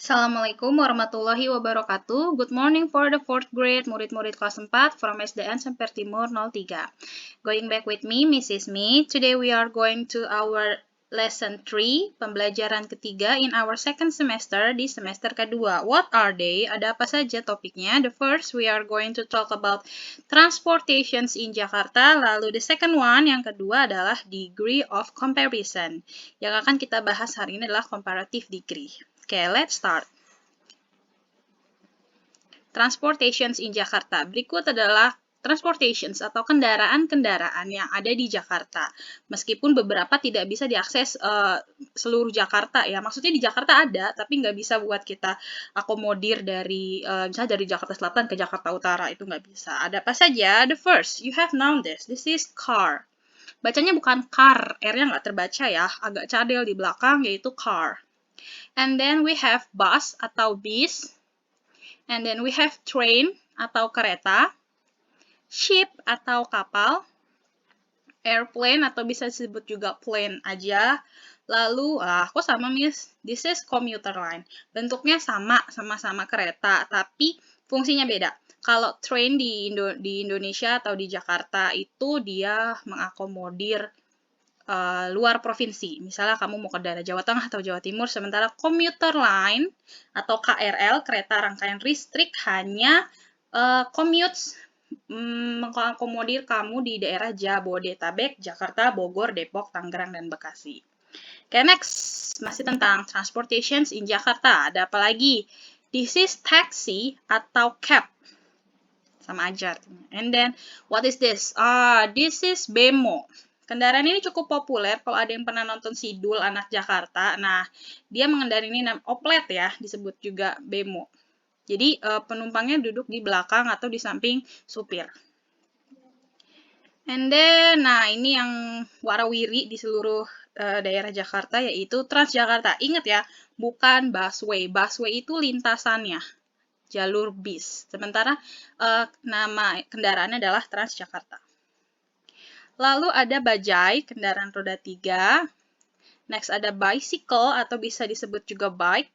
Assalamualaikum warahmatullahi wabarakatuh. Good morning for the 4th grade, murid-murid kelas 4 from SDN Semper Timur 03. Going back with me, Mrs. Me. Today we are going to our lesson 3, pembelajaran ketiga in our second semester di semester kedua. What are they? Ada apa saja topiknya? The first, we are going to talk about transportations in Jakarta. Lalu the second one, yang kedua adalah degree of comparison. Yang akan kita bahas hari ini adalah comparative degree. Okay, let's start. Transportations in Jakarta. Berikut adalah transportations atau kendaraan-kendaraan yang ada di Jakarta. Meskipun beberapa tidak bisa diakses seluruh Jakarta ya. Maksudnya di Jakarta ada, tapi nggak bisa buat kita akomodir dari misalnya dari Jakarta Selatan ke Jakarta Utara, itu nggak bisa. Ada apa saja? The first, you have known this. This is car. Bacanya bukan car, R-nya nggak terbaca ya, agak cadel di belakang, yaitu car. And then we have bus atau bis. And then we have train atau kereta. Ship atau kapal. Airplane atau bisa disebut juga plane aja. Lalu, kok sama Miss? This is commuter line. Bentuknya sama-sama kereta, tapi fungsinya beda. Kalau train di Indonesia atau di Jakarta itu dia mengakomodir luar provinsi. Misalnya kamu mau ke daerah Jawa Tengah atau Jawa Timur, sementara commuter line atau KRL, kereta rangkaian listrik, hanya commutes mengakomodir kamu di daerah Jabodetabek, Jakarta, Bogor, Depok, Tangerang, dan Bekasi. Okay, next. Masih tentang transportations in Jakarta. Ada apa lagi? This is taxi atau cab. Sama aja. And then, what is this? This is bemo. Kendaraan ini cukup populer kalau ada yang pernah nonton Sidul Anak Jakarta. Nah, dia mengendarai ini oplet ya, disebut juga bemo. Jadi, penumpangnya duduk di belakang atau di samping supir. And then, nah ini yang warawiri di seluruh daerah Jakarta, yaitu Transjakarta. Ingat ya, bukan busway. Busway itu lintasannya, jalur bis. Sementara nama kendaraannya adalah Transjakarta. Lalu ada bajai, kendaraan roda 3. Next ada bicycle atau bisa disebut juga bike.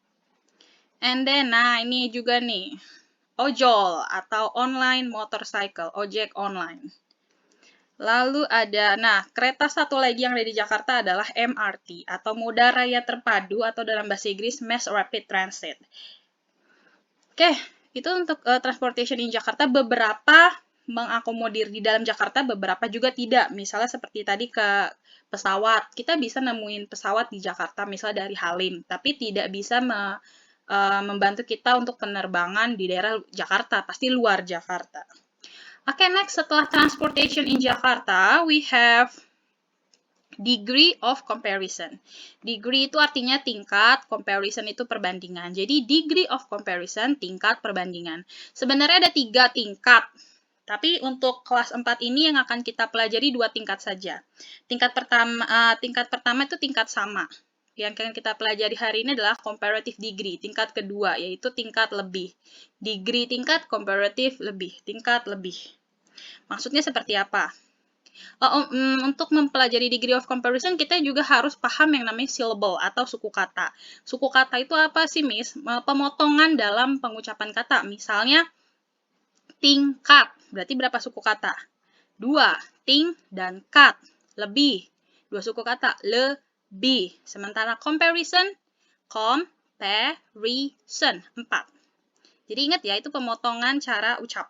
And then, nah ini juga nih, ojol atau online motorcycle, ojek online. Lalu ada, nah kereta satu lagi yang ada di Jakarta adalah MRT atau Moda Raya Terpadu atau dalam bahasa Inggris Mass Rapid Transit. Oke, itu untuk transportation in Jakarta. Beberapa mengakomodir di dalam Jakarta, beberapa juga tidak. Misalnya seperti tadi ke pesawat, kita bisa nemuin pesawat di Jakarta, misalnya dari Halim, tapi tidak bisa membantu kita untuk penerbangan di daerah Jakarta, pasti luar Jakarta. Oke, next, setelah transportation in Jakarta, we have degree of comparison. Degree itu artinya tingkat, comparison itu perbandingan. Jadi degree of comparison, tingkat perbandingan. Sebenarnya ada 3 tingkat. Tapi untuk kelas 4 ini yang akan kita pelajari 2 tingkat saja. Tingkat pertama itu tingkat sama. Yang akan kita pelajari hari ini adalah comparative degree. Tingkat kedua yaitu tingkat lebih. Degree tingkat, comparative lebih, tingkat lebih. Maksudnya seperti apa? Untuk mempelajari degree of comparison, kita juga harus paham yang namanya syllable atau suku kata. Suku kata itu apa sih, Miss? Pemotongan dalam pengucapan kata. Misalnya, tingkat. Berarti berapa suku kata? 2. Ting dan kat. Lebih. 2 suku kata. Lebih. Sementara comparison, comparison. 4. Jadi ingat ya, itu pemotongan cara ucap.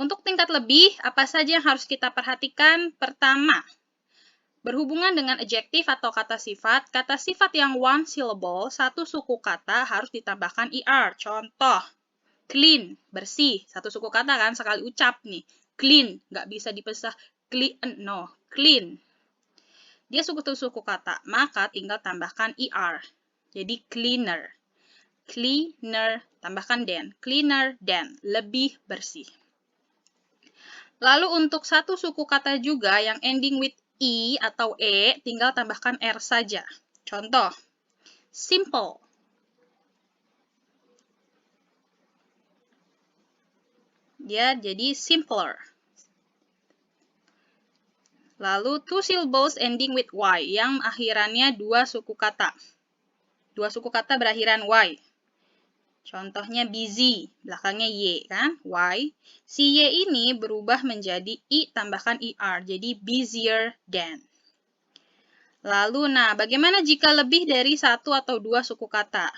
Untuk tingkat lebih, apa saja yang harus kita perhatikan? Pertama, berhubungan dengan adjektif atau kata sifat. Kata sifat yang one syllable, satu suku kata harus ditambahkan ER. Contoh, clean, bersih. Satu suku kata kan, sekali ucap nih. Clean, nggak bisa dipisah. Clean, no, clean. Dia suku kata, maka tinggal tambahkan ER. Jadi cleaner. Cleaner, tambahkan than. Cleaner than, lebih bersih. Lalu untuk satu suku kata juga yang ending with I atau E, tinggal tambahkan R saja. Contoh, simple. Dia jadi simpler. Lalu two syllables ending with Y, yang akhirannya 2 suku kata. 2 suku kata berakhiran Y. Contohnya busy, belakangnya Y kan, Y. Si Y ini berubah menjadi I tambahkan ER, jadi busier than. Lalu, nah, bagaimana jika lebih dari satu atau dua suku kata?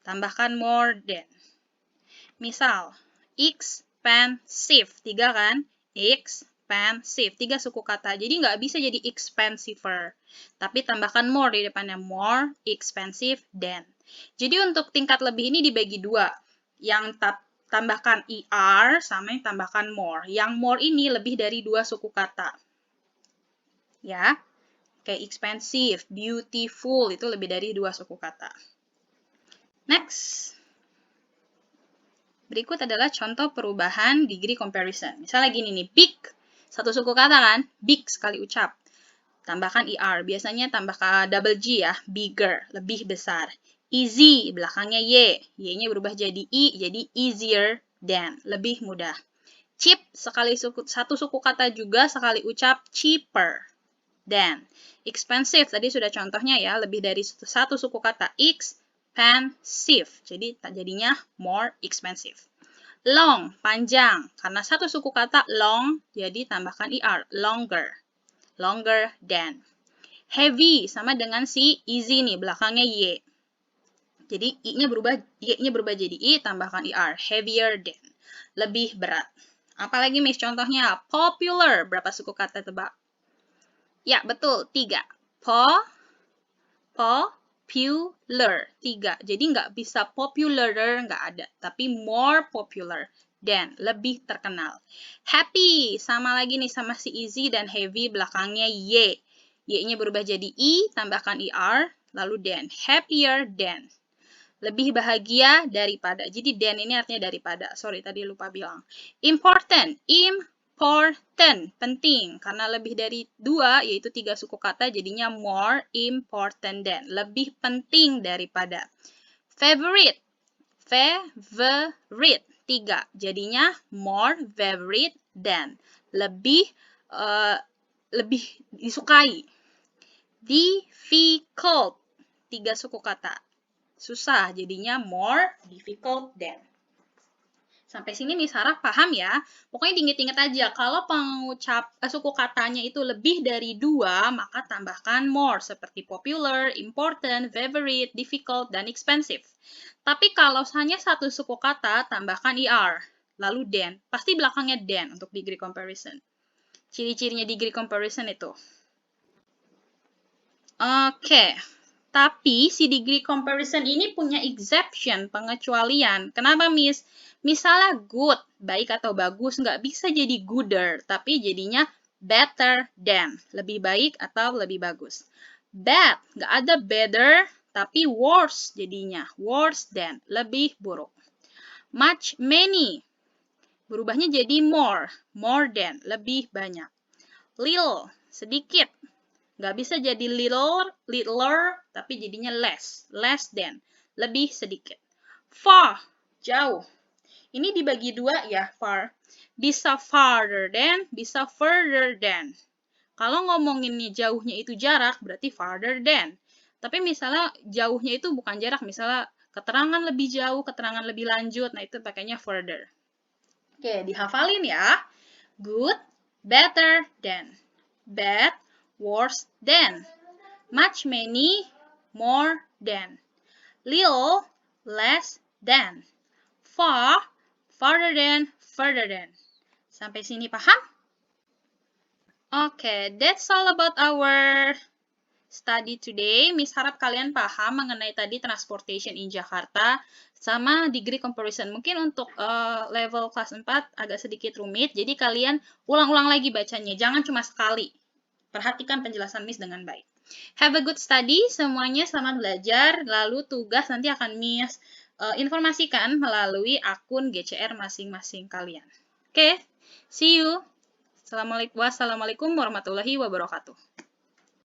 Tambahkan more than. Misal, expensive, 3 kan? Expensive, 3 suku kata. Jadi nggak bisa jadi expensiver. Tapi tambahkan more di depannya. More expensive than. Jadi untuk tingkat lebih ini dibagi 2. Yang tambahkan ER sama yang tambahkan more. Yang more ini lebih dari 2 suku kata. Ya, kayak expensive, beautiful, itu lebih dari 2 suku kata. Next. Berikut adalah contoh perubahan degree comparison. Misalnya gini nih, big, satu suku kata kan, big sekali ucap. Tambahkan ER, biasanya tambahkan double G ya, bigger, lebih besar. Easy, belakangnya Y, Y-nya berubah jadi I, jadi easier than, lebih mudah. Cheap, satu suku kata juga, sekali ucap, cheaper than. Expensive, tadi sudah contohnya ya, lebih dari satu suku kata, expensive, jadi jadinya more expensive. Long, panjang, karena satu suku kata long, jadi tambahkan ER, longer, longer than. Heavy, sama dengan si easy nih, belakangnya Y. Jadi Y-nya berubah jadi I, tambahkan ER, heavier than, lebih berat. Apalagi Miss contohnya, popular, berapa suku kata tebak? Ya, betul, 3. Popular, 3. Jadi nggak bisa popularer, nggak ada. Tapi more popular than, lebih terkenal. Happy, sama lagi nih sama si easy dan heavy, belakangnya Y. Y-nya berubah jadi I, tambahkan ER, lalu than. Happier than, lebih bahagia daripada. Jadi than ini artinya daripada. Sorry, tadi lupa bilang. Important, important, penting. Karena lebih dari 2, yaitu 3 suku kata, jadinya more important than, lebih penting daripada. Favorite, favorite, 3. Jadinya more favorite than, lebih disukai. Difficult, 3 suku kata. Susah, jadinya more difficult than. Sampai sini Miss harap paham ya. Pokoknya diinget-inget aja, kalau suku katanya itu lebih dari 2, maka tambahkan more, seperti popular, important, favorite, difficult, dan expensive. Tapi kalau hanya satu suku kata, tambahkan ER, lalu than. Pasti belakangnya than untuk degree comparison. Ciri-cirinya degree comparison itu. Oke. Tapi si degree comparison ini punya exception, pengecualian. Kenapa, Miss? Misalnya good, baik atau bagus, nggak bisa jadi gooder, tapi jadinya better than, lebih baik atau lebih bagus. Bad, nggak ada better, tapi worse jadinya, worse than, lebih buruk. Much, many, berubahnya jadi more, more than, lebih banyak. Little, sedikit, nggak bisa jadi littler, tapi jadinya less, less than, lebih sedikit. Far, jauh. Ini dibagi 2 ya, far. Bisa farther than, bisa further than. Kalau ngomongin nih jauhnya itu jarak, berarti farther than. Tapi misalnya jauhnya itu bukan jarak, misalnya keterangan lebih jauh, keterangan lebih lanjut, nah itu pakainya further. Oke, dihafalin ya. Good, better than. Bad, worse than. Much, many, more than. Little, less than. Far, farther than, further than. Sampai sini paham? Oke, that's all about our study today. Miss harap kalian paham mengenai tadi transportation in Jakarta sama degree comparison. Mungkin untuk level kelas 4 agak sedikit rumit, jadi kalian ulang-ulang lagi bacanya. Jangan cuma sekali. Perhatikan penjelasan Miss dengan baik. Have a good study, semuanya selamat belajar. Lalu tugas nanti akan Miss informasikan melalui akun GCR masing-masing kalian. Oke, see you. Wassalamualaikum warahmatullahi wabarakatuh.